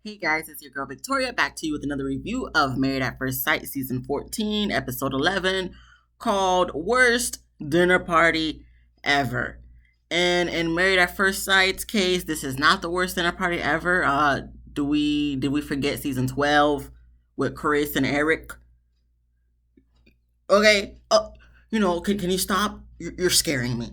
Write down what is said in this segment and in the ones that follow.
Hey guys, it's your girl Victoria back to you with another review of Married at First Sight Season 14, Episode 11, called Worst Dinner Party Ever. And in Married at First Sight's case, this is not the worst dinner party ever. Did we forget Season 12 with Chris and Eric? Okay, can you stop? You're scaring me.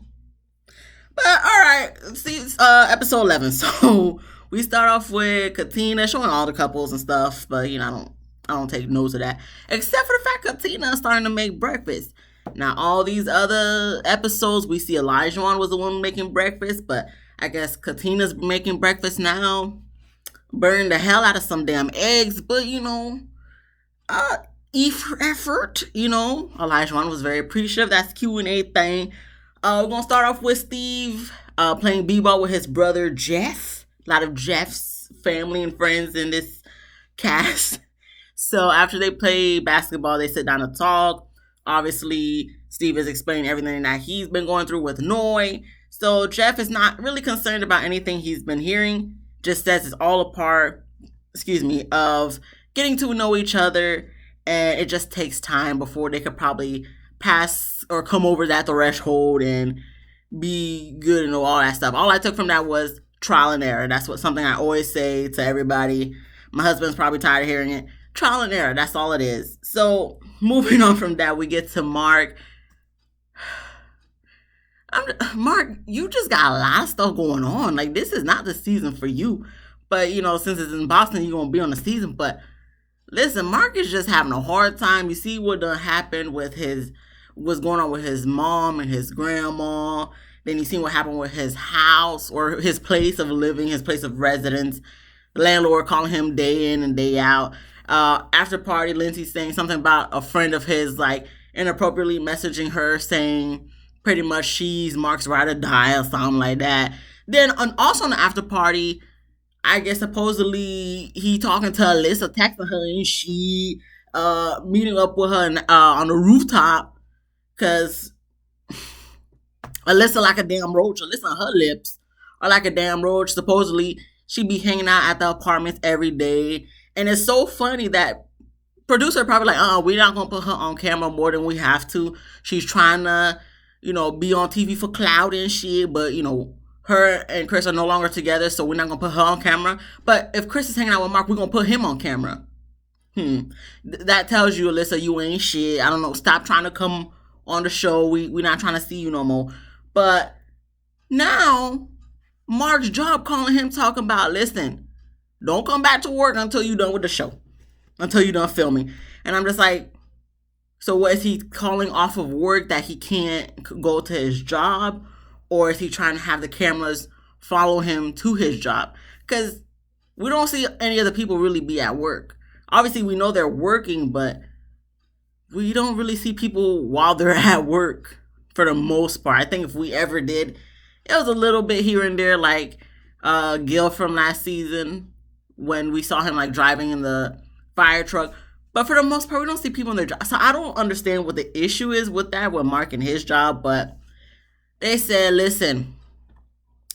But all right, see, episode 11. So we start off with Katina showing all the couples and stuff, but I don't take notes of that. Except for the fact Katina is starting to make breakfast. Now all these other episodes we see Elijah on was the one making breakfast, but I guess Katina's making breakfast now. Burn the hell out of some damn eggs, but uh effort. Elijah was very appreciative. That's Q&A thing. We're gonna start off with Steve playing b-ball with his brother Jeff. A lot of Jeff's family and friends in this cast. So after they play basketball, they sit down to talk. Obviously, Steve is explaining everything that he's been going through with Noi. So Jeff is not really concerned about anything he's been hearing. Just says it's all a part, of getting to know each other, and it just takes time before they could probably pass or come over that threshold and be good and all that stuff. All I took from that was trial and error. That's something I always say to everybody. My husband's probably tired of hearing it. Trial and error. That's all it is. So moving on from that, we get to Mark. Mark, you just got a lot of stuff going on. Like, this is not the season for you. But since it's in Boston, you're gonna be on the season. But listen, Mark is just having a hard time. You see what done happened with what's going on with his mom and his grandma. Then you see what happened with his house or his place of living, his place of residence. The landlord calling him day in and day out. After party, Lindsay saying something about a friend of his, like inappropriately messaging her, saying pretty much she's Mark's ride or die or something like that. Then also on the after party, I guess supposedly he talking to Alyssa, texting her, and she meeting up with her on the rooftop because Alyssa like a damn roach. Alyssa on her lips are like a damn roach. Supposedly she be hanging out at the apartments every day, and it's so funny that producer probably like, we're not gonna put her on camera more than we have to. She's trying to, be on TV for clout and shit, but her and Chris are no longer together, so we're not gonna put her on camera. But if Chris is hanging out with Mark, we're gonna put him on camera. That tells you, Alyssa, you ain't shit. I don't know. Stop trying to come on the show. We're not trying to see you no more. But now Mark's job calling him talking about, listen, don't come back to work until you're done with the show, until you're done filming. And I'm just like, so what is he calling off of work that he can't go to his job? Or is he trying to have the cameras follow him to his job? Because we don't see any of the people really be at work. Obviously, we know they're working, but we don't really see people while they're at work for the most part. I think if we ever did, it was a little bit here and there, like Gil from last season when we saw him like driving in the fire truck. But for the most part, we don't see people in their job. So I don't understand what the issue is with that, with Mark and his job, but they said, listen,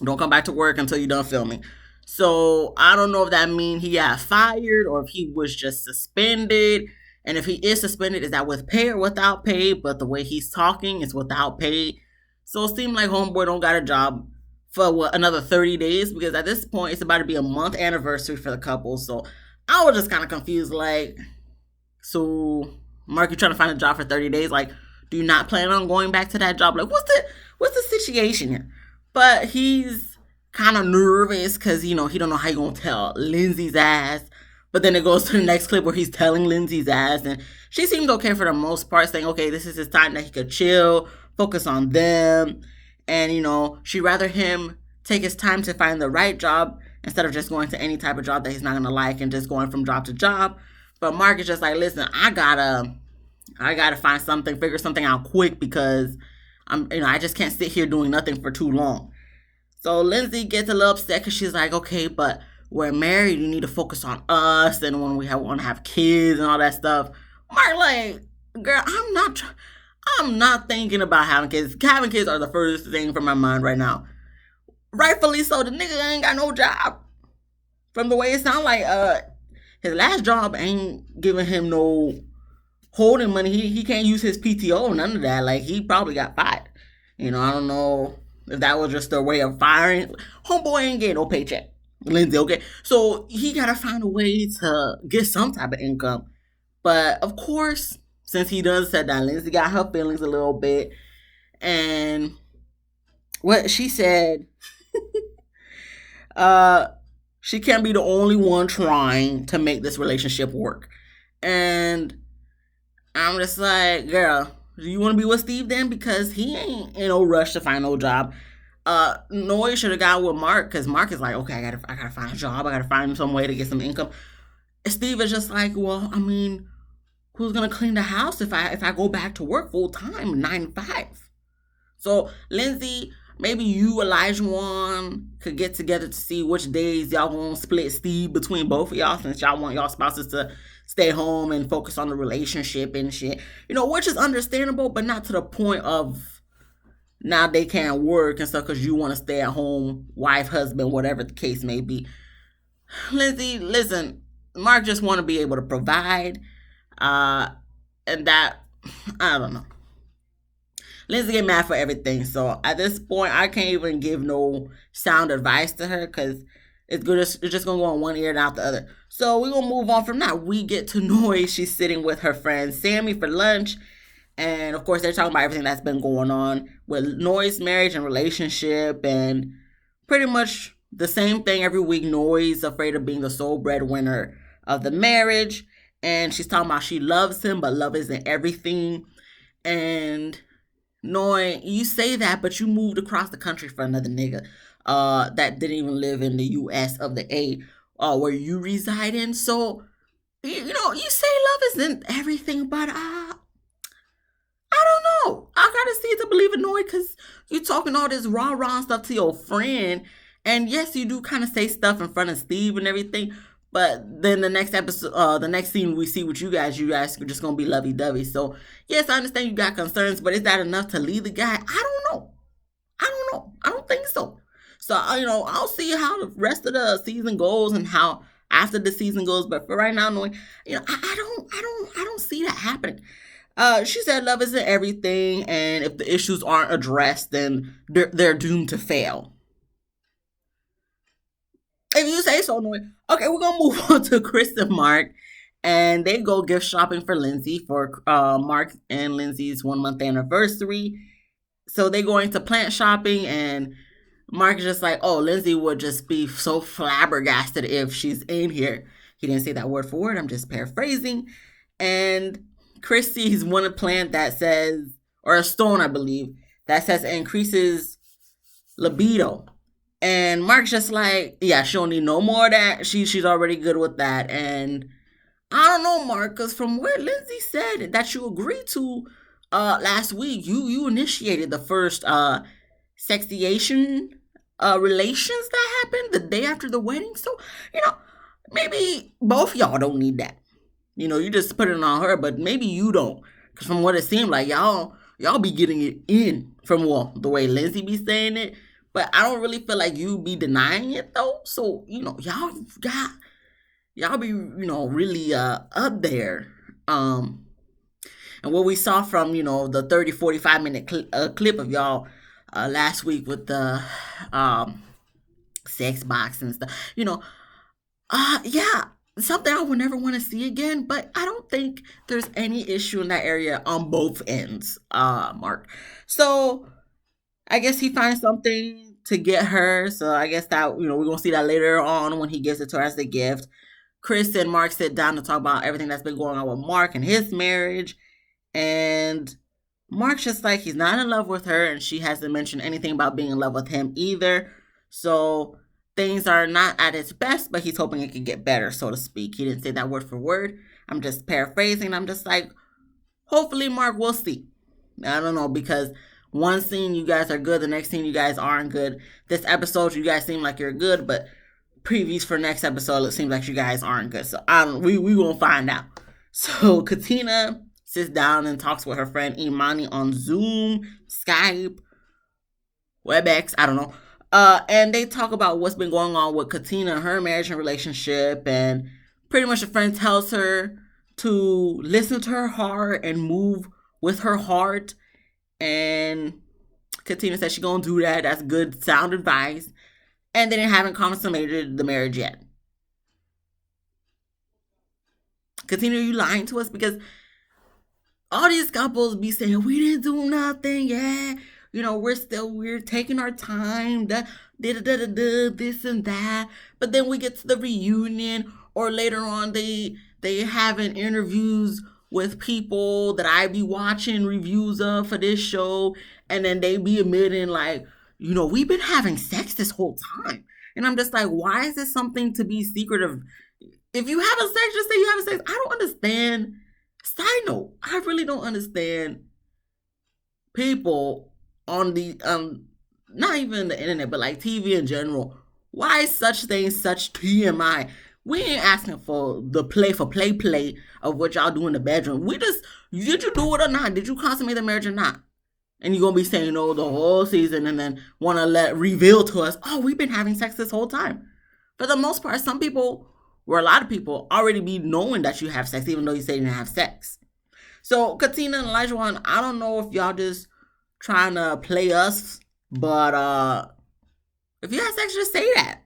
don't come back to work until you're done filming. So I don't know if that means he got fired or if he was just suspended. And if he is suspended, is that with pay or without pay? But the way he's talking is without pay. So it seemed like homeboy don't got a job for another 30 days, because at this point it's about to be a month anniversary for the couple. So I was just kind of confused, like, so Mark, you trying to find a job for 30 days? Like, do you not plan on going back to that job? Like, what's the situation here? But he's kind of nervous because, he don't know how you going to tell Lindsay's ass. But then it goes to the next clip where he's telling Lindsay's ass. And she seems okay for the most part, saying, okay, this is his time that he could chill, focus on them. And, she'd rather him take his time to find the right job instead of just going to any type of job that he's not going to like and just going from job to job. But Mark is just like, listen, I gotta find something, figure something out quick, because I just can't sit here doing nothing for too long. So Lindsay gets a little upset because she's like, okay, but we're married. You need to focus on us, and when we want to have kids and all that stuff. Mark like, girl, I'm not thinking about having kids. Having kids are the first thing from my mind right now. Rightfully so. The nigga ain't got no job. from the way it sounds like his last job ain't giving him no holding money. He can't use his PTO, none of that. Like he probably got fired. I don't know if that was just a way of firing. Homeboy ain't getting no paycheck. Lindsay, okay? So he gotta find a way to get some type of income. But of course, since he does said that, Lindsay got her feelings a little bit. And what she said, uh, she can't be the only one trying to make this relationship work. And I'm just like, girl, do you want to be with Steve then? Because he ain't in no rush to find no job. Noy should have got with Mark because Mark is like, okay, I gotta find a job. I gotta find some way to get some income. Steve is just like, well, I mean, who's gonna clean the house if I go back to work full time, 9 to 5? So Lindsay, maybe you, Elijah, one could get together to see which days y'all gonna split Steve between both of y'all, since y'all want y'all spouses to stay home and focus on the relationship and shit. Which is understandable, but not to the point of now they can't work and stuff because you want to stay at home, wife, husband, whatever the case may be. Lindsay, listen, Mark just want to be able to provide, and that, I don't know. Lindsay get mad for everything, so at this point, I can't even give no sound advice to her because it's just gonna go on one ear and out the other. So we're gonna move on from that. We get to Noy. She's sitting with her friend Sammy for lunch. And of course, they're talking about everything that's been going on with Noy's marriage and relationship, and pretty much the same thing every week. Noy's afraid of being the sole breadwinner of the marriage, and she's talking about she loves him, but love isn't everything. And Noy, you say that, but you moved across the country for another nigga that didn't even live in the U.S. of the A where you reside in. So you say love isn't everything, but I don't know. I gotta see it to believe it, Noy, because you talking all this rah-rah stuff to your friend. And yes, you do kind of say stuff in front of Steve and everything. But then the next episode, the next scene we see with you guys are just gonna be lovey-dovey. So yes, I understand you got concerns, but is that enough to leave the guy? I don't know. I don't think so. So I'll see how the rest of the season goes and how after the season goes. But for right now, Noy, I don't see that happening. She said love isn't everything, and if the issues aren't addressed, then they're doomed to fail. If you say so, Noy. Okay, we're gonna move on to Chris and Mark, and they go gift shopping for Lindsay for Mark and Lindsay's 1 month anniversary. So they go into plant shopping, and Mark is just like, oh, Lindsay would just be so flabbergasted if she's in here. He didn't say that word for word. I'm just paraphrasing. And Chris sees one plant that says, or a stone, I believe, that says it increases libido. And Mark's just like, yeah, she don't need no more of that. She's already good with that. And I don't know, Mark, because from what Lindsay said that you agreed to last week, you initiated the first sexuation relations that happened the day after the wedding. So, maybe both y'all don't need that. You just put it on her, but maybe you don't. Because from what it seemed like, y'all be getting it in from the way Lindsay be saying it. But I don't really feel like you be denying it, though. So, y'all be, really up there. And what we saw from, the 30, 45-minute clip of y'all last week with the sex box and stuff, yeah, something I would never want to see again, but I don't think there's any issue in that area on both ends, Mark. So I guess he finds something to get her. So I guess that, we're going to see that later on when he gives it to her as a gift. Chris and Mark sit down to talk about everything that's been going on with Mark and his marriage. And Mark's just like, he's not in love with her, and she hasn't mentioned anything about being in love with him either. So things are not at its best, but he's hoping it can get better, so to speak. He didn't say that word for word. I'm just paraphrasing. I'm just like, hopefully, Mark, we'll see. I don't know, because one scene you guys are good, the next scene you guys aren't good. This episode, you guys seem like you're good, but previews for next episode, it seems like you guys aren't good. So we gonna find out. So Katina sits down and talks with her friend Imani on Zoom, Skype, WebEx, I don't know. And they talk about what's been going on with Katina and her marriage and relationship, and pretty much the friend tells her to listen to her heart and move with her heart. And Katina says she's gonna do that. That's good sound advice. And they haven't consummated the marriage yet. Katina, are you lying to us? Because all these couples be saying we didn't do nothing, yeah. We're taking our time, this and that. But then we get to the reunion, or later on they having interviews with people that I be watching reviews of for this show, and then they be admitting like, we've been having sex this whole time. And I'm just like, why is this something to be secretive? If you having sex, just say you having sex. I don't understand. Side note, I really don't understand people on the not even the internet, but like TV in general. Why is such things such TMI? We ain't asking for the play of what y'all do in the bedroom. We just, did you do it or not? Did you consummate the marriage or not? And you're gonna be saying no the whole season, and then want to reveal to us, oh, we've been having sex this whole time. For the most part, some people, or a lot of people, already be knowing that you have sex, even though you say you didn't have sex. So Katina and Elijah, I don't know if y'all just trying to play us, but if you have sex, just say that.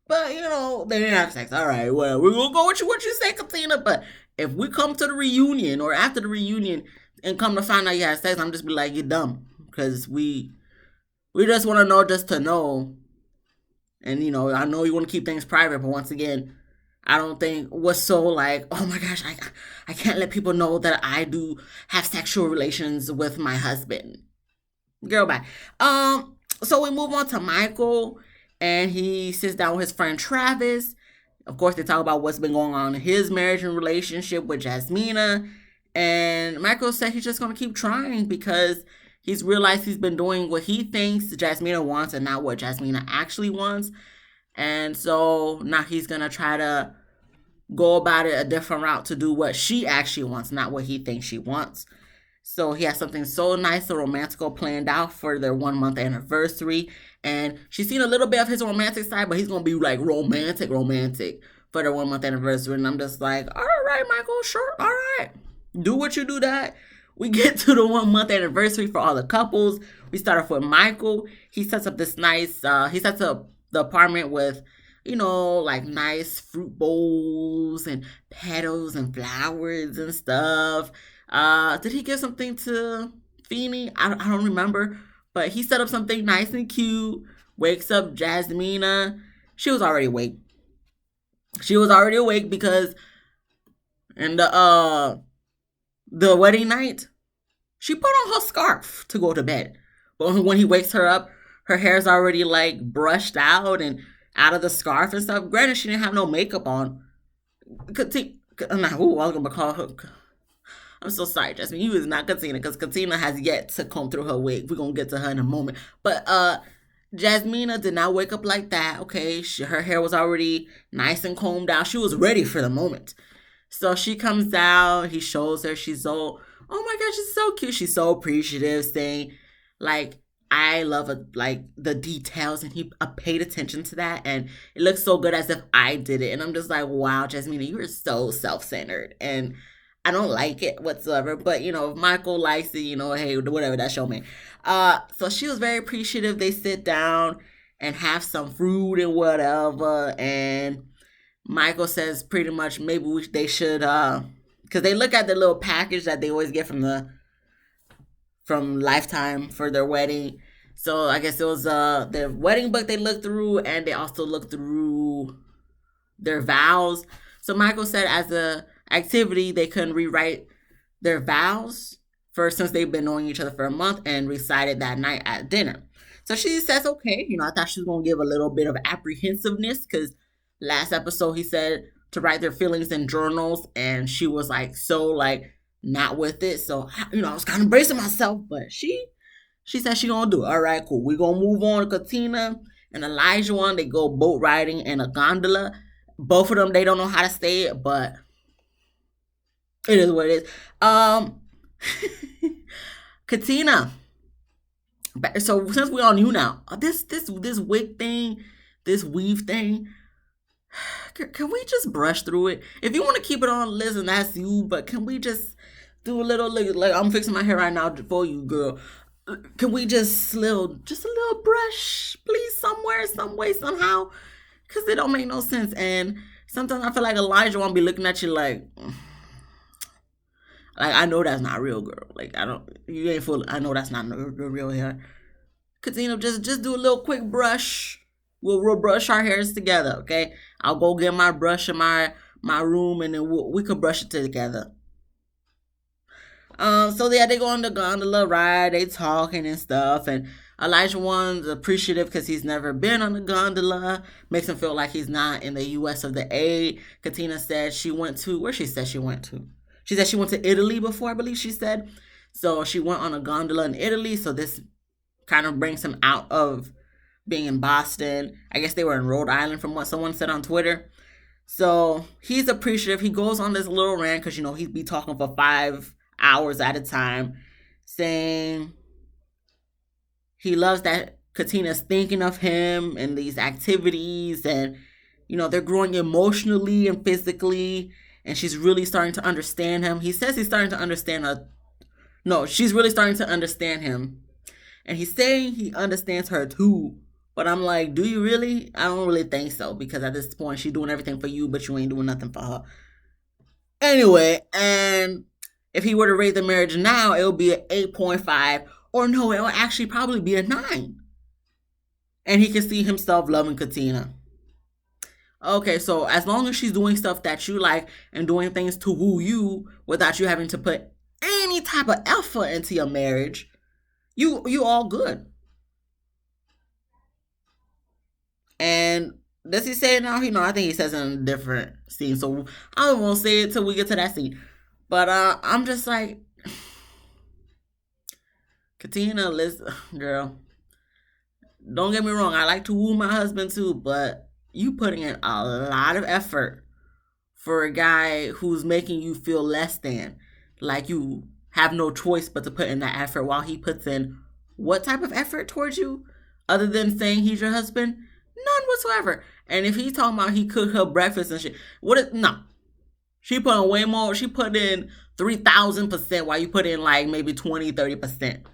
But they didn't have sex. All right, well, we're gonna go with what you say, Katina. But if we come to the reunion or after the reunion and come to find out you had sex, I'm just be like, you're dumb, because we just want to know just to know. And I know you want to keep things private, but once again, I don't think what's so like, oh my gosh, I can't let people know that I do have sexual relations with my husband. Girl, bye. So we move on to Michael, and he sits down with his friend Travis. Of course, they talk about what's been going on in his marriage and relationship with Jasmina. And Michael said he's just going to keep trying because he's realized he's been doing what he thinks Jasmina wants and not what Jasmina actually wants. And so now he's going to try to go about it a different route to do what she actually wants, not what he thinks she wants. So he has something so nice and romantical planned out for their 1 month anniversary. And she's seen a little bit of his romantic side, but he's going to be like romantic for their 1 month anniversary. And I'm just like, all right, Michael, sure. All right. Do what you do that. We get to the 1 month anniversary for all the couples. We start off with Michael. He sets up this nice, he sets up the apartment with, like nice fruit bowls and petals and flowers and stuff. Did he give something to Feeny? I don't remember. But he set up something nice and cute. Wakes up Jasmina. She was already awake. Because in the wedding night, she put on her scarf to go to bed. But when he wakes her up, her hair's already like brushed out and out of the scarf and stuff. Granted, she didn't have no makeup on. I was gonna call her. I'm so sorry, Jasmine. You is not Katina, because Katina has yet to comb through her wig. We're gonna get to her in a moment. But Jasmina did not wake up like that. Okay, her hair was already nice and combed out. She was ready for the moment. So she comes out. He shows her. She's so, oh my gosh, she's so cute. She's so appreciative, saying like, I love like the details, and he paid attention to that, and it looks so good as if I did it. And I'm just like, wow, Jasmina, you are so self-centered, and I don't like it whatsoever. But if Michael likes it, hey, whatever, that's your man. So she was very appreciative. They sit down and have some fruit and whatever, and Michael says pretty much maybe they should, because they look at the little package that they always get from Lifetime for their wedding. So I guess it was their wedding book they looked through, and they also looked through their vows. So Michael said as a activity they couldn't rewrite their vows since they've been knowing each other for a month, and recited that night at dinner. So she says, okay, I thought she was going to give a little bit of apprehensiveness, because last episode he said to write their feelings in journals, and she was like so like not with it. So I was kind of bracing myself, but she said she gonna do it. All right, cool. We're gonna move on to Katina and Elijah. They go boat riding in a gondola. Both of them, they don't know how to say it, but it is what it is. Katina So since we all knew now, this wig thing, this weave thing, can we just brush through it? If you want to keep it on, listen, that's you. But can we just do a little like I'm fixing my hair right now for you, girl. Can we just just a little brush, please, somewhere, some way, somehow? Cause it don't make no sense. And sometimes I feel like Elijah won't be looking at you like I know that's not real, girl. Like I don't, you ain't full. I know that's not the real hair. Katina, just do a little quick brush. We'll brush our hairs together, okay? I'll go get my brush in my room, and then we could brush it together. So yeah, they go on the gondola ride, they talking and stuff, and Elijah one's appreciative because he's never been on the gondola, makes him feel like he's not in the U.S. of the A. Katina said she went to where she said she went to. She said she went to Italy before, I believe she said. So she went on a gondola in Italy. So this kind of brings him out of being in Boston. I guess they were in Rhode Island from what someone said on Twitter. So he's appreciative. He goes on this little rant because, he'd be talking for 5 hours at a time, saying he loves that Katina's thinking of him and these activities, and they're growing emotionally and physically, and she's really starting to understand him. He says he's starting to understand her. No, she's really starting to understand him, and he's saying he understands her too. But I'm like, do you really? I don't really think so, because at this point she's doing everything for you, but you ain't doing nothing for her. Anyway, and if he were to rate the marriage now, it'll be an 8.5. Or no, it'll actually probably be a 9. And he can see himself loving Katina. Okay, so as long as she's doing stuff that you like and doing things to woo you without you having to put any type of effort into your marriage, you all good. And does he say it now? I think he says it in a different scene. So I won't say it till we get to that scene. But I'm just like, Katina, listen, girl. Don't get me wrong. I like to woo my husband too, but you putting in a lot of effort for a guy who's making you feel less than. Like you have no choice but to put in that effort, while he puts in what type of effort towards you other than saying he's your husband? None whatsoever. And if he's talking about he cooked her breakfast and shit, no. She put in way more. She put in 3,000%, while you put in like maybe 20, 30%.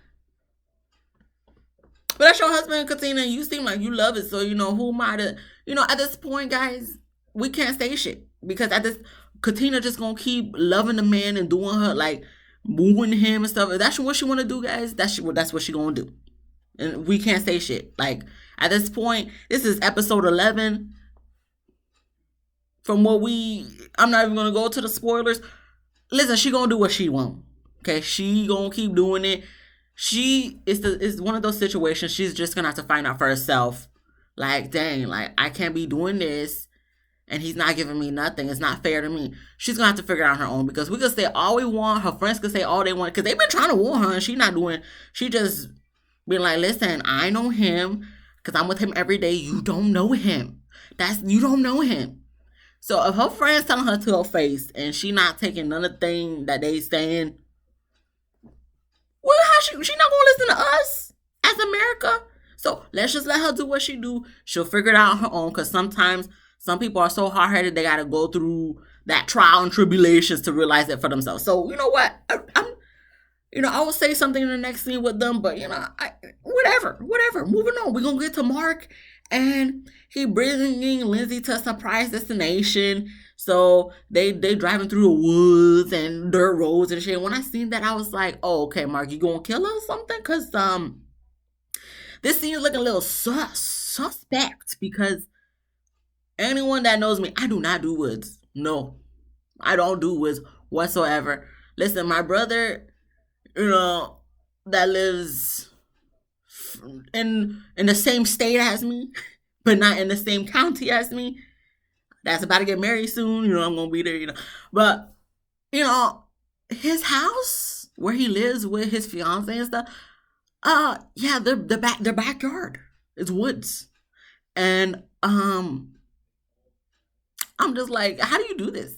But that's your husband, Katina. You seem like you love it. So, who am I to, at this point, guys, we can't say shit. Because at this, Katina just going to keep loving the man and doing her, like, moving him and stuff. If that's what she want to do, guys, that's what she going to do. And we can't say shit. Like, at this point, this is episode 11. From what I'm not even going to go to the spoilers. Listen, she going to do what she want. Okay, she going to keep doing it. She is one of those situations, she's just going to have to find out for herself. Like, dang, like, I can't be doing this, and he's not giving me nothing. It's not fair to me. She's going to have to figure it out on her own, because we could say all we want. Her friends could say all they want, because they've been trying to warn her, and she not doing. She just been like, listen, I know him, because I'm with him every day. You don't know him. You don't know him. So if her friends telling her to her face, and she not taking none of the thing that they saying, well, she not gonna listen to us as America. So let's just let her do what she do. She'll figure it out on her own, because sometimes some people are so hard-headed they gotta go through that trial and tribulations to realize it for themselves. So you know what? I will say something in the next scene with them, but whatever. Moving on. We're gonna get to Mark, and he bringing Lindsay to a surprise destination. So they driving through the woods and dirt roads and shit. When I seen that, I was like, oh, okay, Mark, you gonna kill her or something? Because this scene is looking a little suspect, because anyone that knows me, I do not do woods. No, I don't do woods whatsoever. Listen, my brother, that lives in the same state as me, but not in the same county as me, that's about to get married soon. I'm going to be there, But, his house where he lives with his fiance and stuff, yeah, their backyard is woods. And I'm just like, how do you do this?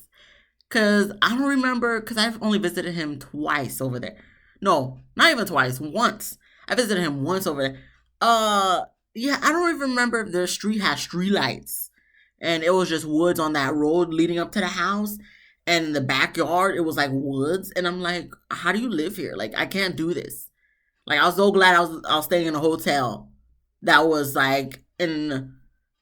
Because I don't remember, because I've only visited him twice over there. No, not even twice, once. I visited him once over there. Yeah, I don't even remember if their street had street lights, and it was just woods on that road leading up to the house. And in the backyard, it was like woods, and I'm like, how do you live here? Like, I can't do this. Like, I was so glad I was staying in a hotel that was like in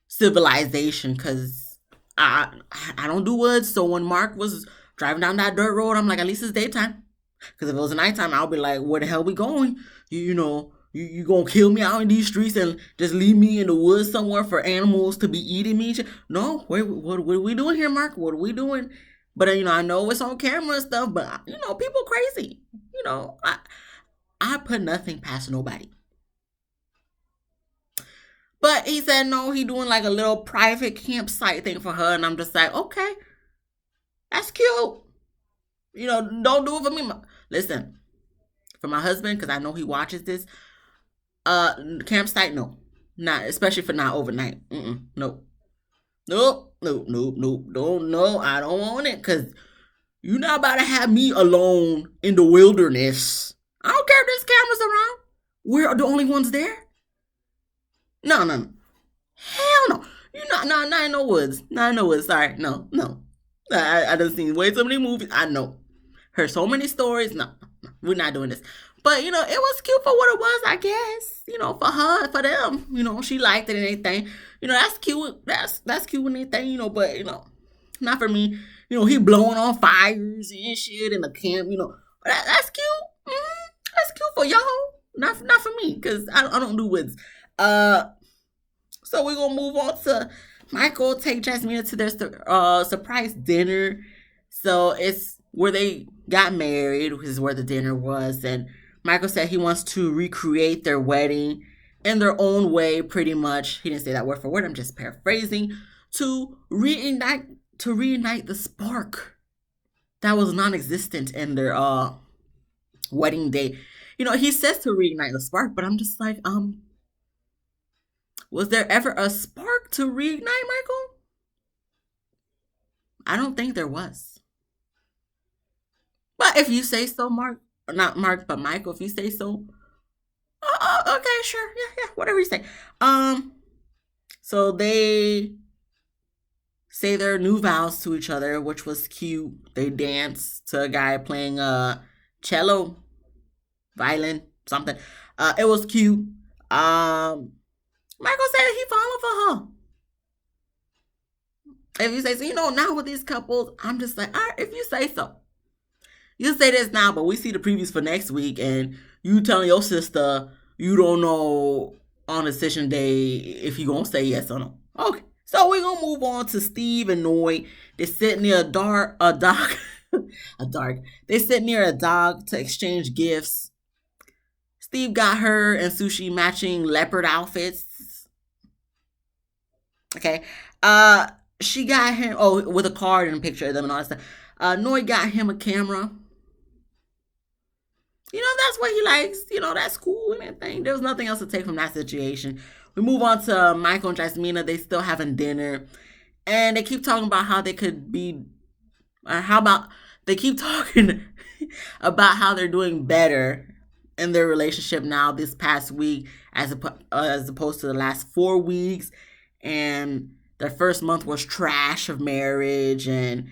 civilization, because I don't do woods. So when Mark was driving down that dirt road, I'm like, at least it's daytime. Because if it was nighttime, I'll be like, where the hell we going? You gonna kill me out in these streets and just leave me in the woods somewhere for animals to be eating me? No, what are we doing here, Mark? What are we doing? But I know it's on camera and stuff. But people crazy. I put nothing past nobody. But he said no, he doing like a little private campsite thing for her, and I'm just like, okay, that's cute. Don't do it for me. Listen, for my husband, because I know he watches this. Campsite, no, not especially for not overnight. Nope, nope, nope, nope, nope. Don't no, I don't want it, because you're not about to have me alone in the wilderness. I don't care if there's cameras around. We're the only ones there. No, no, no. Hell no. You not in no woods. Not in no woods. Sorry. No, no. I done seen way too many movies. I know. Heard so many stories. No, no, we're not doing this. But it was cute for what it was, I guess. For her, for them. She liked it and anything. That's cute. That's cute and anything, but not for me. He blowing on fires and shit in the camp, That's cute. That's cute for y'all. Not for me, because I don't do woods. So we're gonna move on to Michael take Jasmina to their surprise dinner. So it's where they got married, which is where the dinner was, and Michael said he wants to recreate their wedding in their own way, pretty much. He didn't say that word for word. I'm just paraphrasing. To reignite the spark that was non-existent in their wedding day. He says to reignite the spark, but I'm just like, was there ever a spark to reignite, Michael? I don't think there was. But if you say so, Mark, not Mark, but Michael, if you say so, okay, sure, yeah, whatever you say. So they say their new vows to each other, which was cute. They danced to a guy playing cello, violin, something. It was cute. Michael said he falling for her. If you say so, now with these couples, I'm just like, all right, if you say so. You say this now, but we see the previews for next week, and you telling your sister you don't know on decision day if you gonna say yes or no. Okay, so we're gonna move on to Steve and Noi. They sit near a dock. They sit near a dog to exchange gifts. Steve got her and Sushi matching leopard outfits. Okay. She got him with a card and a picture of them and all that stuff. Noi got him a camera. That's what he likes. That's cool and everything. There was nothing else to take from that situation. We move on to Michael and Jasmina. They still having dinner. And they keep talking about how they could be, they keep talking about how they're doing better in their relationship now this past week as opposed to the last 4 weeks. And their first month was trash of marriage, and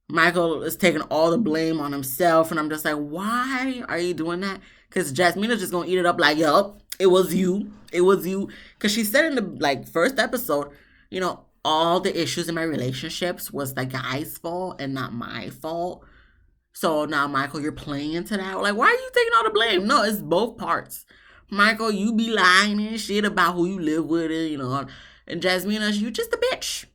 Michael is taking all the blame on himself, and I'm just like, why are you doing that? Because Jasmina's just gonna eat it up like, yup, it was you. Because she said in the first episode, all the issues in my relationships was the guy's fault and not my fault. So now, Michael, you're playing into that. Like, why are you taking all the blame? No, it's both parts. Michael, you be lying and shit about who you live with, and Jasmina, you just a bitch.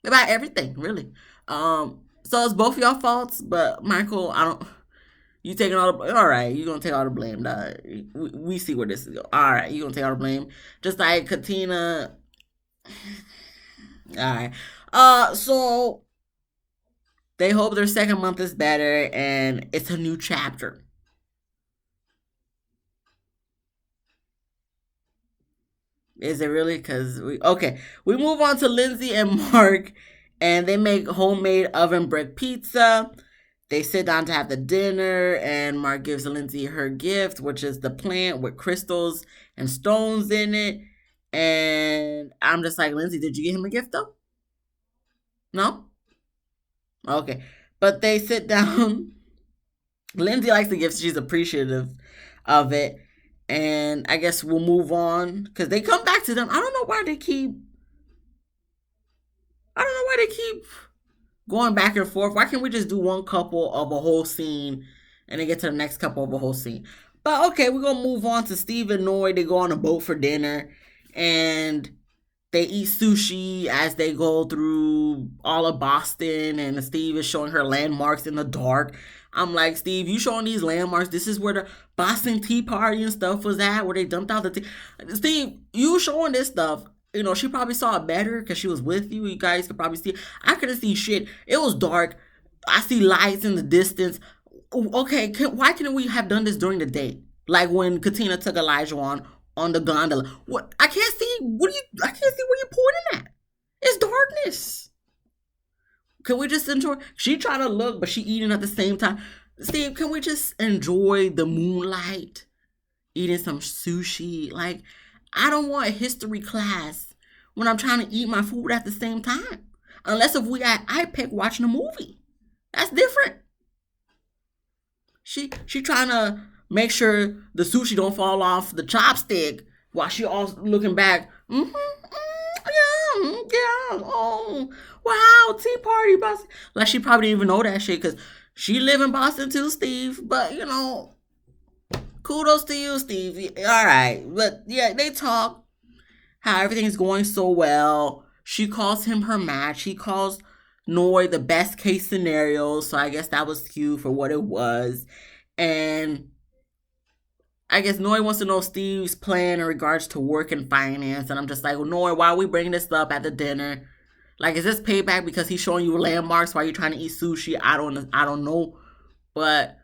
About everything, really. So it's both your faults, but Michael, you taking all the, all right, you gonna take all the blame, dog. We see where this is going. All right, you gonna take all the blame. Just like Katina. All right. So they hope their second month is better and it's a new chapter. Is it really? Because we move on to Lindsay and Mark, and they make homemade oven brick pizza. They sit down to have the dinner, and Mark gives Lindsay her gift, which is the plant with crystals and stones in it. And I'm just like, Lindsay, did you get him a gift though? No? Okay. But they sit down. Lindsay likes the gift. She's appreciative of it. And I guess we'll move on because they come back to them. I don't know why they keep going back and forth. Why can't we just do one couple of a whole scene and then get to the next couple of a whole scene? But okay, we're gonna move on to Steve and Noy. They go on a boat for dinner and they eat sushi as they go through all of Boston, and Steve is showing her landmarks in the dark. I'm like, Steve, you showing these landmarks? This is where the Boston Tea Party and stuff was at, where they dumped out the tea. Steve, you showing this stuff. You know, she probably saw it better because she was with you. You guys could probably see. I couldn't see shit. It was dark. I see lights in the distance. Okay, why couldn't we have done this during the day? Like when Katina took Elijah on the gondola. What? I can't see. I can't see where you're pointing at. It's darkness. Can we just enjoy? She trying to look, but she eating at the same time. Steve, can we just enjoy the moonlight? Eating some sushi. Like, I don't want a history class when I'm trying to eat my food at the same time. Unless if we at IPEC watching a movie. That's different. She trying to make sure the sushi don't fall off the chopstick while she also looking back. Yeah. Oh, wow, tea party, Boston. Like she probably didn't even know that shit because she live in Boston too, Steve. But you know, kudos to you, Steve. All right, but yeah, they talk how everything's going so well. She calls him her match. He calls Noy the best case scenario. So I guess that was cute for what it was. And I guess Noy wants to know Steve's plan in regards to work and finance. And I'm just like, well, Noy, why are we bringing this up at the dinner? Like, is this payback because he's showing you landmarks while you're trying to eat sushi? I don't know. But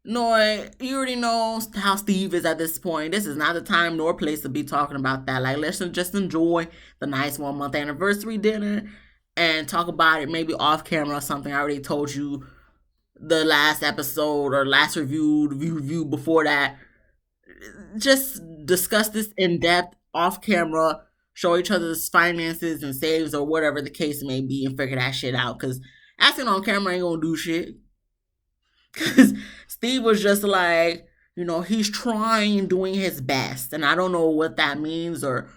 Noy, you already know how Steve is at this point. This is not the time nor place to be talking about that. Like, let's just enjoy the nice 1 month anniversary dinner and talk about it maybe off camera or something. I already told you the last episode or last review before that. Just discuss this in depth off camera, show each other's finances and saves or whatever the case may be, and figure that shit out. Because asking on camera ain't gonna do shit. Because Steve was just like, you know, he's trying, doing his best. And I don't know what that means or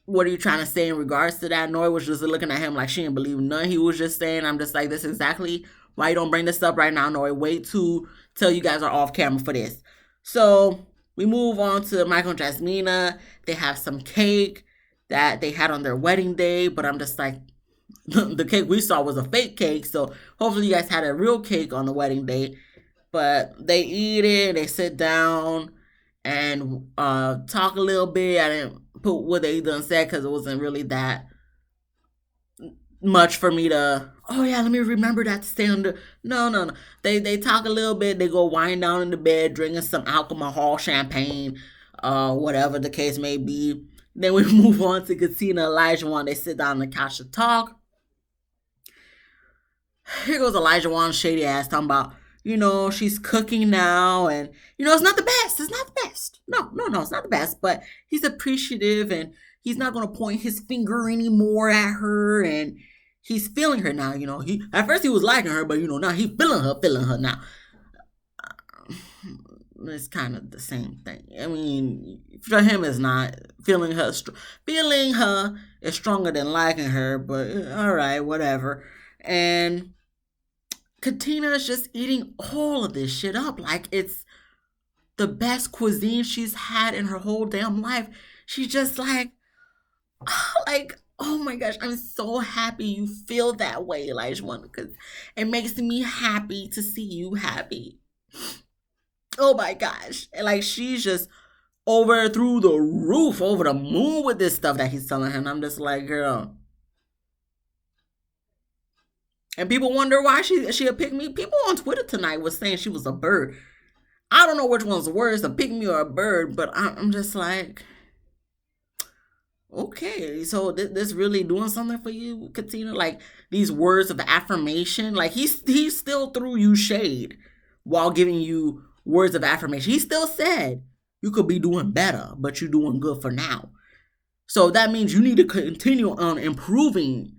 what are you trying to say in regards to that. Noy was just looking at him like she didn't believe none he was just saying. I'm just like, this is exactly why you don't bring this up right now, Noy. Wait till you guys are off camera for this. So we move on to Michael and Jasmina. They have some cake that they had on their wedding day, but I'm just like, the cake we saw was a fake cake, so hopefully you guys had a real cake on the wedding day. But they eat it, they sit down and talk a little bit. I didn't put what they done said because it wasn't really that much for me to, oh yeah, let me remember that to stay under. No. They talk a little bit, they go wind down in the bed, drinking some alcohol, champagne, whatever the case may be. Then we move on to Katina and Elijah when they sit down on the couch to talk. Here goes Elijah Wan's shady ass talking about, you know, she's cooking now and, you know, it's not the best. It's not the best. No, it's not the best. But he's appreciative and he's not going to point his finger anymore at her and he's feeling her now. You know, at first he was liking her, but, you know, now he's feeling her now. It's kind of the same thing. I mean, for him, it's not feeling her. Feeling her is stronger than liking her, but all right, whatever. And Katina is just eating all of this shit up like it's the best cuisine she's had in her whole damn life. She's just like, oh my gosh, I'm so happy you feel that way, Elijah, because it makes me happy to see you happy. Oh my gosh. And like she's just over through the roof, over the moon with this stuff that he's telling her. And I'm just like, girl. And people wonder why she a pick me. People on Twitter tonight was saying she was a bird. I don't know which one's worse, a pick me or a bird, but I'm just like, Okay, so this really doing something for you, Katina? Like these words of affirmation? Like he still threw you shade while giving you words of affirmation. He still said you could be doing better, but you're doing good for now. So that means you need to continue on improving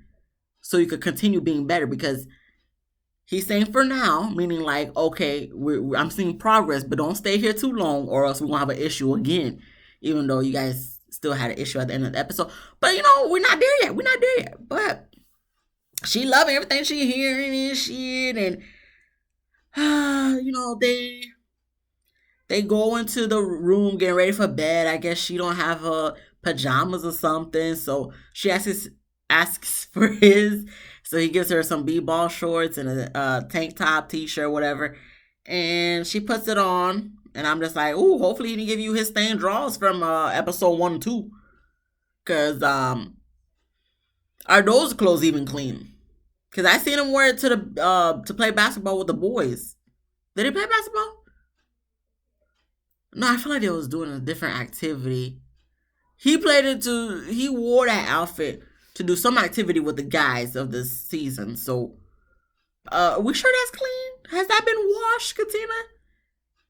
so you could continue being better because he's saying for now, meaning like, okay, I'm seeing progress, but don't stay here too long or else we're going to have an issue again, even though you guys still had an issue at the end of the episode. But, we're not there yet. We're not there yet. But she loving everything she hearing and shit. And, they go into the room getting ready for bed. I guess she don't have her pajamas or something, so she asks for his. So he gives her some b-ball shorts and a tank top, t-shirt, whatever, and she puts it on. And I'm just like, ooh, hopefully he didn't give you his stained drawers from episode 1 and 2, cause are those clothes even clean? Cause I seen him wear it to play basketball with the boys. Did he play basketball? No, I feel like they was doing a different activity. He wore that outfit to do some activity with the guys of this season. So, are we sure that's clean? Has that been washed, Katina?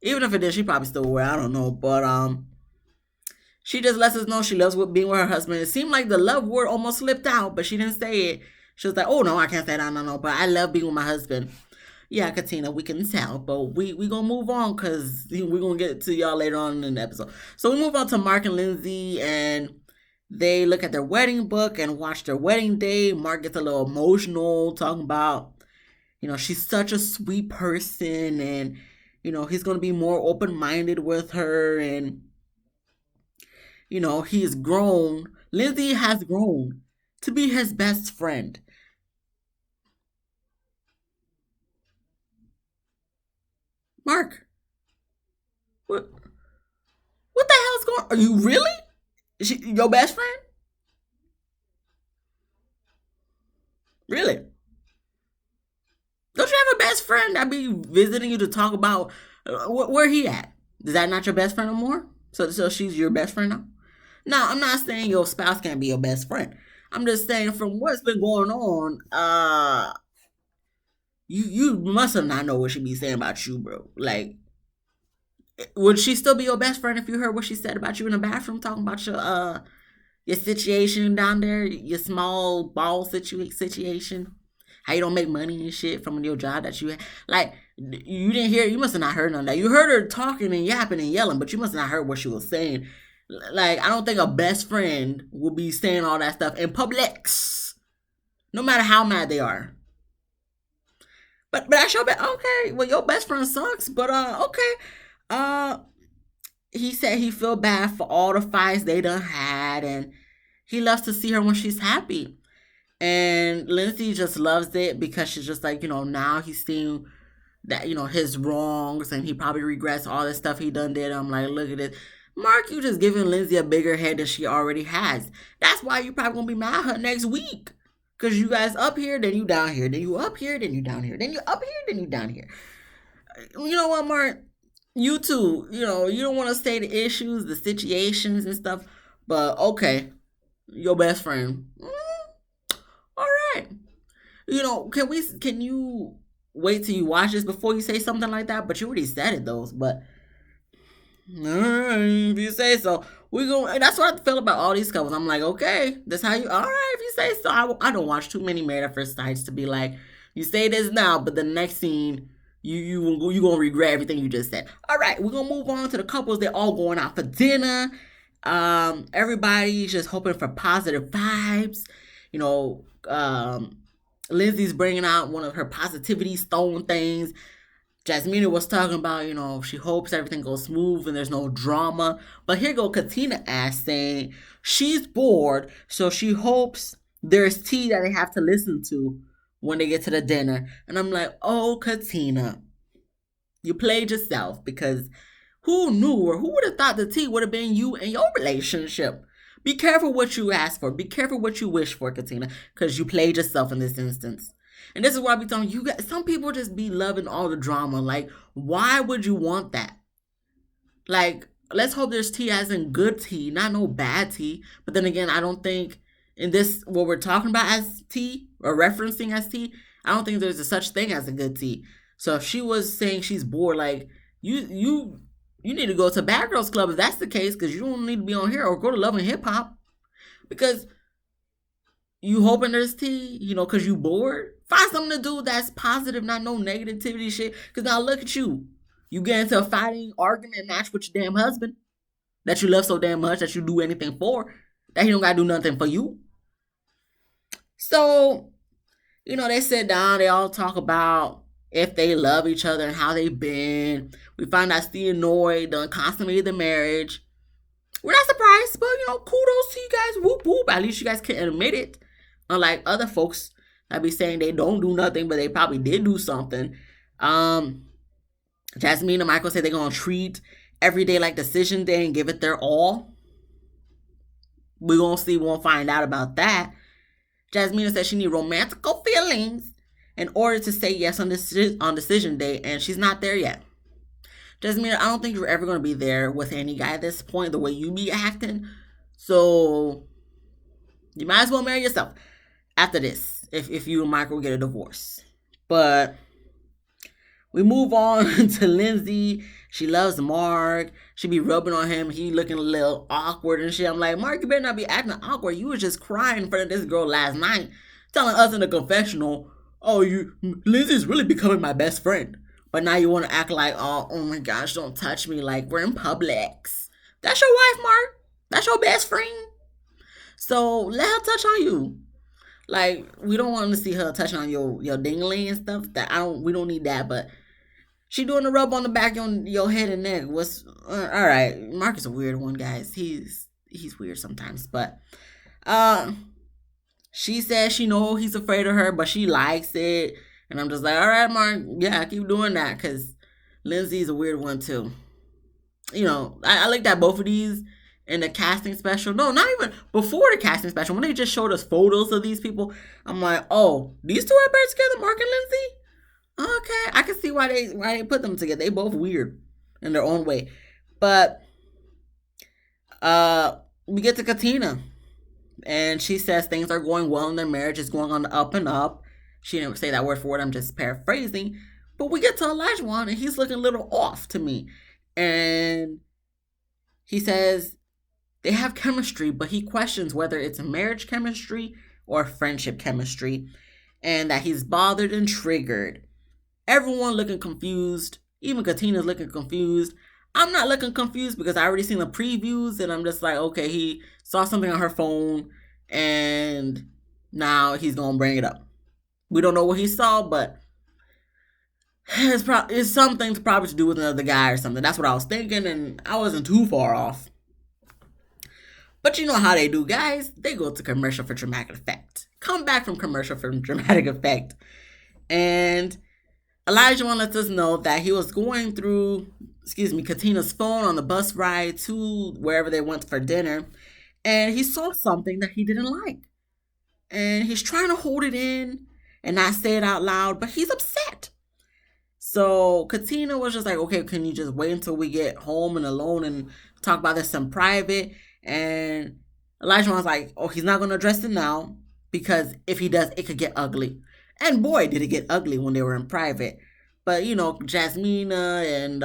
Even if it did, she probably still wear. I don't know, but she just lets us know she loves being with her husband. It seemed like the love word almost slipped out, but she didn't say it. She was like, "Oh no, I can't say that. No. But I love being with my husband." Yeah, Katina, we can tell, but we gonna move on because we're gonna get to y'all later on in the episode. So we move on to Mark and Lindsay, and they look at their wedding book and watch their wedding day. Mark gets a little emotional, talking about, she's such a sweet person, and he's gonna be more open minded with her, and he's grown. Lindsay has grown to be his best friend. Mark, what what the hell's going? Are you really your best friend? Really? Don't you have a best friend that be visiting you to talk about where he at? Is that not your best friend no more? So she's your best friend now? No, I'm not saying your spouse can't be your best friend. I'm just saying from what's been going on, you must have not know what she be saying about you, bro. Like, would she still be your best friend if you heard what she said about you in the bathroom, talking about your situation down there, your small ball situation, how you don't make money and shit from your job that you had. Like, you didn't hear, you must have not heard none of that. You heard her talking and yapping and yelling, but you must have not heard what she was saying. Like, I don't think a best friend will be saying all that stuff in Publix, no matter how mad they are. But I show bet okay. Well, your best friend sucks, but okay. Uh, he said he feel bad for all the fights they done had, and he loves to see her when she's happy. And Lindsay just loves it because she's just like, now he's seeing that, his wrongs, and he probably regrets all the stuff he done did. I'm like, look at this. Mark, you just giving Lindsay a bigger head than she already has. That's why you probably gonna be mad at her next week. Cause you guys up here, then you down here, then you up here, then you down here, then you up here, then you down here. You know what, Mark? You too. You don't want to say the issues, the situations and stuff, but okay, your best friend. All right. Can you wait till you watch this before you say something like that? But you already said it though. But all right, if you say so, we go. And that's what I feel about all these couples. I'm like, okay, that's how you. All right, if you say so. I don't watch too many Married at First Sights to be like, you say this now, but the next scene, you gonna regret everything you just said. All right, we're gonna move on to the couples. They're all going out for dinner. Everybody's just hoping for positive vibes. Lindsay's bringing out one of her positivity stone things. Jasmina was talking about, she hopes everything goes smooth and there's no drama. But here go Katina ass saying she's bored, so she hopes there's tea that they have to listen to when they get to the dinner. And I'm like, oh, Katina, you played yourself because who knew or who would have thought the tea would have been you and your relationship? Be careful what you ask for. Be careful what you wish for, Katina, because you played yourself in this instance. And this is why I be telling you, guys, some people just be loving all the drama. Like, why would you want that? Like, let's hope there's tea as in good tea, not no bad tea. But then again, I don't think in this what we're talking about as tea or referencing as tea, I don't think there's a such thing as a good tea. So if she was saying she's bored, like you need to go to Bad Girls Club if that's the case, because you don't need to be on here, or go to Love and Hip Hop because you hoping there's tea, because you bored. Find something to do that's positive, not no negativity shit. Because now look at you. You get into a fighting argument match with your damn husband that you love so damn much that you do anything for, that he don't gotta do nothing for you. So, they sit down, they all talk about if they love each other and how they've been. We find out Steve and Noy done consummated the marriage. We're not surprised, but kudos to you guys. Whoop whoop. At least you guys can admit it. Unlike other folks that be saying they don't do nothing, but they probably did do something. Jasmine and Michael say they're gonna treat every day like decision day and give it their all. We're gonna see, we'll find out about that. Jasmina says she need romantical feelings in order to say yes on decision day, and she's not there yet. Jasmina, I don't think you're ever gonna be there with any guy at this point, the way you be acting. So you might as well marry yourself after this, if you and Michael get a divorce. But we move on to Lindsay. She loves Mark. She be rubbing on him. He looking a little awkward and shit. I'm like, Mark, you better not be acting awkward. You was just crying in front of this girl last night, telling us in the confessional, oh, Lindsay's really becoming my best friend. But now you want to act like, oh my gosh, don't touch me, like we're in Publix. That's your wife, Mark. That's your best friend. So let her touch on you. Like, we don't want to see her touching on your dingling and stuff. We don't need that. But she doing the rub on the back on your head and neck. All right? Mark is a weird one, guys. He's weird sometimes. But she says she know he's afraid of her, but she likes it. And I'm just like, all right, Mark, yeah, keep doing that, because Lindsay's a weird one too. I looked at both of these in the casting special. No, not even before the casting special. When they just showed us photos of these people, I'm like, oh, these two are better together, Mark and Lindsay? Okay, I can see why they put them together. They both weird in their own way. But we get to Katina, and she says things are going well in their marriage. It's going on the up and up. She didn't say that word for word. I'm just paraphrasing. But we get to Elijah, and he's looking a little off to me. And he says they have chemistry, but he questions whether it's marriage chemistry or friendship chemistry, and that he's bothered and triggered. Everyone looking confused. Even Katina's looking confused. I'm not looking confused because I already seen the previews, and I'm just like, okay, he saw something on her phone, and now he's going to bring it up. We don't know what he saw, but it's something probably to do with another guy or something. That's what I was thinking, and I wasn't too far off. But you know how they do, guys. They go to commercial for dramatic effect. Come back from commercial for dramatic effect. And Elijah lets us know that he was going through, Katina's phone on the bus ride to wherever they went for dinner. And he saw something that he didn't like. And he's trying to hold it in and not say it out loud, but he's upset. So Katina was just like, okay, can you just wait until we get home and alone and talk about this in private? And Elijah was like, oh, he's not going to address it now, because if he does, it could get ugly. And boy, did it get ugly when they were in private. But, Jasmina and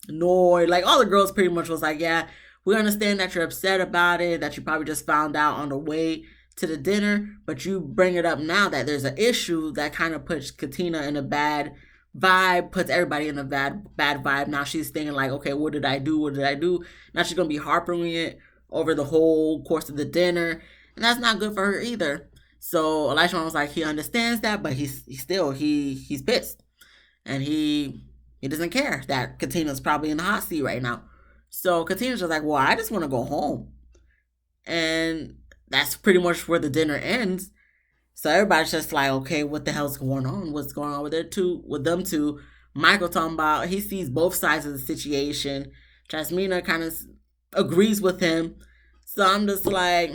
Noy, like all the girls pretty much was like, yeah, we understand that you're upset about it, that you probably just found out on the way to the dinner, but you bring it up now that there's an issue that kind of puts Katina in a bad vibe, puts everybody in a bad vibe. Now she's thinking like, okay, what did I do? Now she's gonna be harping it over the whole course of the dinner, and that's not good for her either. So Elisha was like, he understands that, but he's pissed, and he doesn't care that Katina's probably in the hot seat right now. So Katina's just like, well, I just want to go home, and that's pretty much where the dinner ends. So everybody's just like, okay, what the hell's going on? What's going on with them two? Michael talking about he sees both sides of the situation. Jasmina kind of agrees with him. So I'm just like,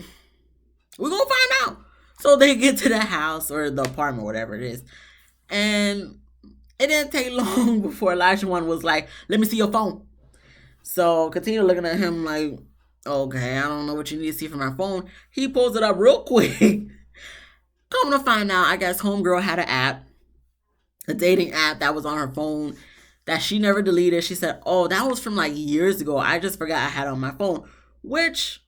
we're going to find out. So they get to the house or the apartment, whatever it is. And it didn't take long before Elijah was like, let me see your phone. So Katina looking at him like, okay, I don't know what you need to see from my phone. He pulls it up real quick. Come to find out, I guess homegirl had an app, a dating app that was on her phone that she never deleted. She said, oh, that was from like years ago. I just forgot I had it on my phone. Which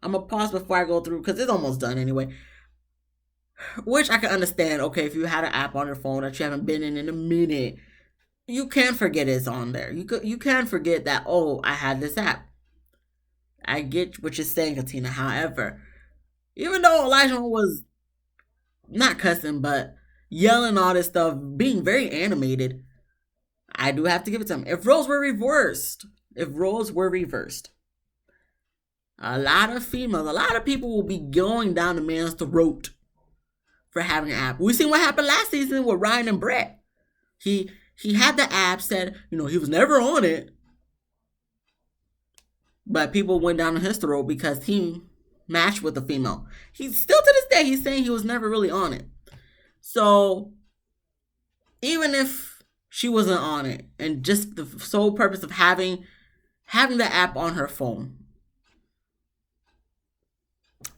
I'm gonna pause before I go through because it's almost done anyway. Which I can understand. Okay, if you had an app on your phone that you haven't been in a minute, you can forget it's on there. You can forget that. Oh, I had this app. I get what you're saying, Katina. However, even though Elijah was not cussing, but yelling all this stuff, being very animated, I do have to give it to him. If roles were reversed, a lot of females, a lot of people will be going down the man's throat for having an app. We seen what happened last season with Ryan and Brett. He had the app, said, he was never on it. But people went down his throat because he matched with a female. He's still to this day, he's saying he was never really on it. So even if she wasn't on it, and just the sole purpose of having the app on her phone,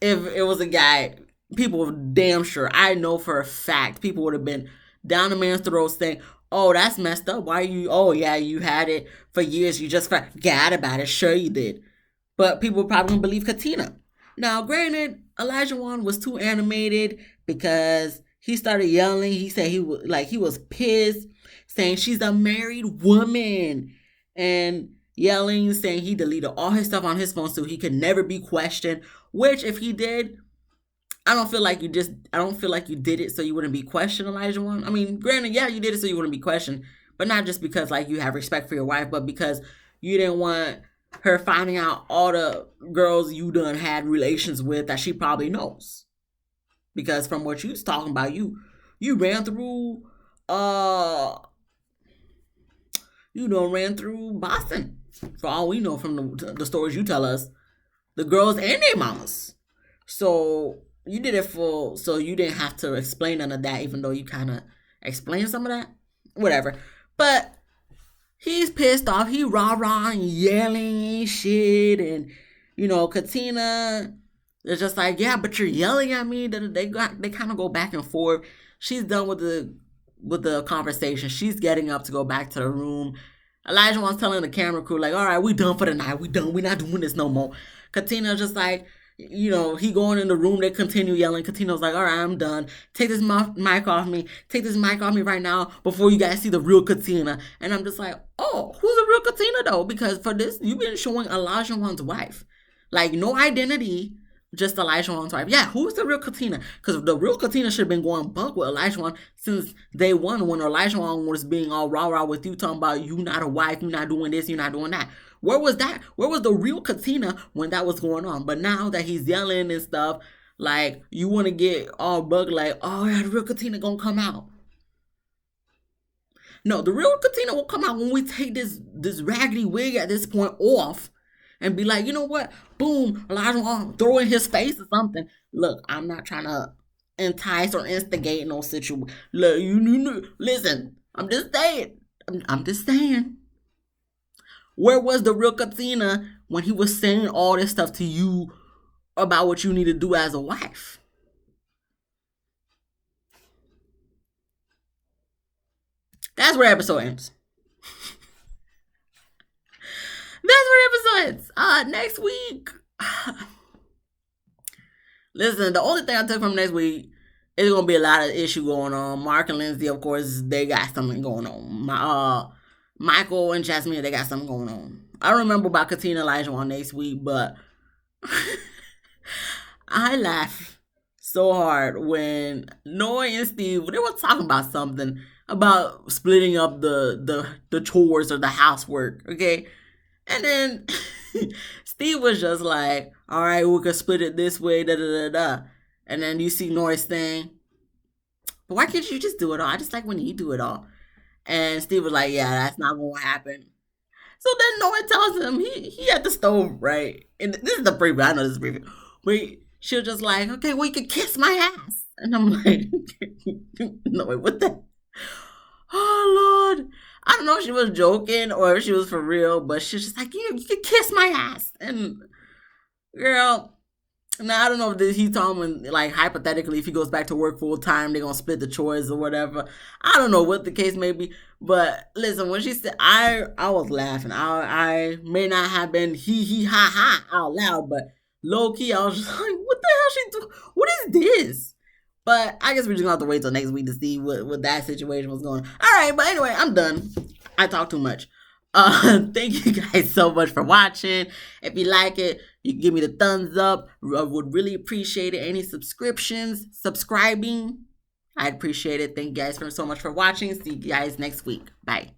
if it was a guy, people were damn sure, I know for a fact, people would have been down the man's throat saying, oh, that's messed up. Why you, oh yeah, you had it for years. You just forgot about it. Sure you did. But people probably don't believe Katina. Now, granted, Elijah Wan was too animated because he started yelling. He said he was pissed, saying she's a married woman, and yelling, saying he deleted all his stuff on his phone so he could never be questioned. Which, if he did, I don't feel like you did it so you wouldn't be questioned, Elijah Wan. I mean, granted, yeah, you did it so you wouldn't be questioned, but not just because like you have respect for your wife, but because you didn't want her finding out all the girls you done had relations with that she probably knows. Because from what you was talking about, you ran through ran through Boston. For all we know from the stories you tell us, the girls and their mamas. So you did it so you didn't have to explain none of that, even though you kind of explained some of that. Whatever. But he's pissed off. He rah-rah and yelling shit. And, Katina is just like, yeah, but you're yelling at me. They kind of go back and forth. She's done with the conversation. She's getting up to go back to the room. Elijah wants telling the camera crew, like, all right, we done for the night. We done. We're not doing this no more. Katina's just like, he going in the room. They continue yelling. Katina's like, all right, I'm done. Take this mic off me. Take this mic off me right now before you guys see the real Katina. And I'm just like, oh, who's the real Katina though? Because for this, you've been showing Elijah Wan's wife. Like, no identity, just Elijah Wan's wife. Yeah, who's the real Katina? Because the real Katina should have been going bunk with Elijah Wan since day one, when Elijah Wan was being all rah-rah with you, talking about you not a wife, you not doing this, you not doing that. Where was that? Where was the real Katina when that was going on? But now that he's yelling and stuff, like, you want to get all bug like, oh yeah, the real Katina gonna come out. No, the real Katina will come out when we take this raggedy wig at this point off and be like, you know what? Boom, Elijah throw in his face or something. Look, I'm not trying to entice or instigate no situation. Look, listen, I'm just saying. I'm just saying. Where was the real Katina when he was saying all this stuff to you about what you need to do as a wife? That's where the episode ends. That's where the episode ends. Next week. Listen, the only thing I took from next week is going to be a lot of issue going on. Mark and Lindsay, of course, they got something going on. Michael and Jasmina, they got something going on. I don't remember about Katina and Elijah on next week, but I laughed so hard when Noah and Steve, they were talking about something about splitting up the chores or the housework, okay? And then Steve was just like, all right, we could split it this way, da-da-da-da. And then you see Noah's thing, but why can't you just do it all? I just like when you do it all. And Steve was like, yeah, that's not going to happen. So then Noah tells him he had the stove, right? And this is the preview. I know this is the preview. But she was just like, okay, well, you can kiss my ass. And I'm like, no, wait, what the? Oh, Lord. I don't know if she was joking or if she was for real, but she's just like, you can kiss my ass. And girl, now I don't know if he's talking like hypothetically if he goes back to work full time, they're gonna split the chores or whatever. I don't know what the case may be, but listen, when she said, I was laughing. I may not have been he ha ha out loud, but low key I was just like, what the hell she do? What is this? But I guess we're just gonna have to wait till next week to see what that situation was going on. All right, but anyway, I'm done. I talk too much. Thank you guys so much for watching. If you like it, you can give me the thumbs up. I would really appreciate it. Any subscribing, I'd appreciate it. Thank you guys so much for watching. See you guys next week. Bye.